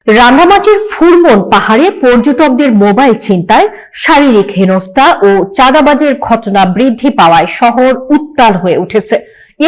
রাঙ্গামাটির ফুরমন পাহাড়ে পর্যটকদের মোবাইল ছিনতাই, শারীরিক হেনস্থা ও চাঁদাবাজের ঘটনা বৃদ্ধি পাওয়ায় শহর উত্তাল হয়ে উঠেছে।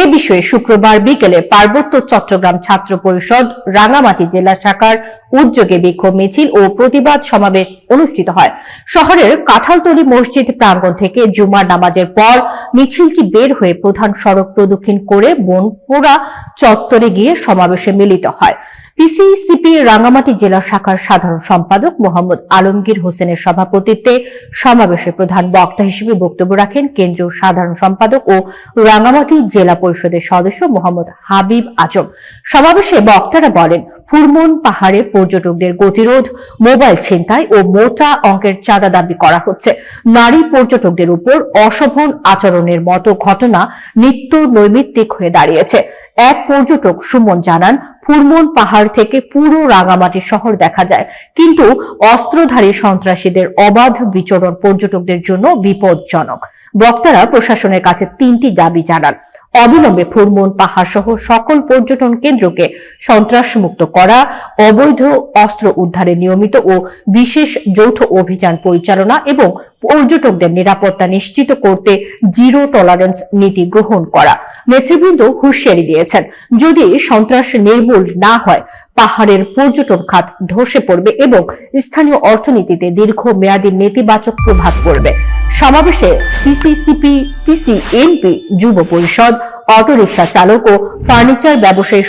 এ বিষয়ে শুক্রবার বিকেলে পার্বত্য চট্টগ্রাম ছাত্র পরিষদ রাঙ্গামাটি জেলা শাখার উদ্যোগে বিক্ষোভ মিছিল ও প্রতিবাদ সমাবেশ অনুষ্ঠিত হয়। শহরের কাঁঠালতলী মসজিদ প্রাঙ্গণ থেকে জুমার নামাজের পর মিছিলটি বের হয়ে প্রধান সড়ক প্রদক্ষিণ করে বনপুরা চত্বরে গিয়ে সমাবেশে মিলিত হয়। পিসিসিপি রাঙ্গামাটি জেলা শাখার সাধারণ সম্পাদক মোহাম্মদ আলমগীর হোসেনের সভাপতিত্বে সমাবেশে প্রধান বক্তা হিসেবে বক্তব্য রাখেন কেন্দ্রীয় সাধারণ সম্পাদক ও রাঙ্গামাটি জেলা পরিষদের সদস্য মোহাম্মদ হাবিব আজম। সমাবেশে বক্তারা বলেন, ফুরমন পাহাড়ে পর্যটকদের গতিরোধ, মোবাইল ছিনতাই ও মোটা অঙ্কের চাঁদা দাবি করা হচ্ছে। নারী পর্যটকদের উপর অশোভন আচরণের মতো ঘটনা নিত্য নৈমিত্তিক হয়ে দাঁড়িয়েছে। এক পর্যটক সুমন জানান, ফুরমন পাহাড় থেকে পুরো রাঙ্গামাটি শহর দেখা যায়, কিন্তু অস্ত্রধারী সন্ত্রাসীদের অবাধ বিচরণ পর্যটকদের জন্য বিপজ্জনক। বক্তারা প্রশাসনের কাছে 3টি দাবি জানান: অবিলম্বে ফুরমন পাহাড় সহ সকল পর্যটন কেন্দ্রকে সন্ত্রাসমুক্ত করা, অবৈধ অস্ত্র উদ্ধারে নিয়মিত ও বিশেষ যৌথ অভিযান পরিচালনা এবং পর্যটকদের নিরাপত্তা নিশ্চিত করতে জিরো টলারেন্স নীতি গ্রহণ করা। নেতৃবৃন্দ হুঁশিয়ারি দিয়েছেন, যদি সন্ত্রাস নির্মূল না হয় পাহাড়ের পর্যটন খাত ধসে পড়বে এবং স্থানীয় অর্থনীতিতে দীর্ঘমেয়াদী নেতিবাচক প্রভাব পড়বে। সমাবেশে পিসিসিপি, পিসিএনপি, যুব পরিষদ, অটোরিকশা চালক ও ফার্নিচার ব্যবসায়ী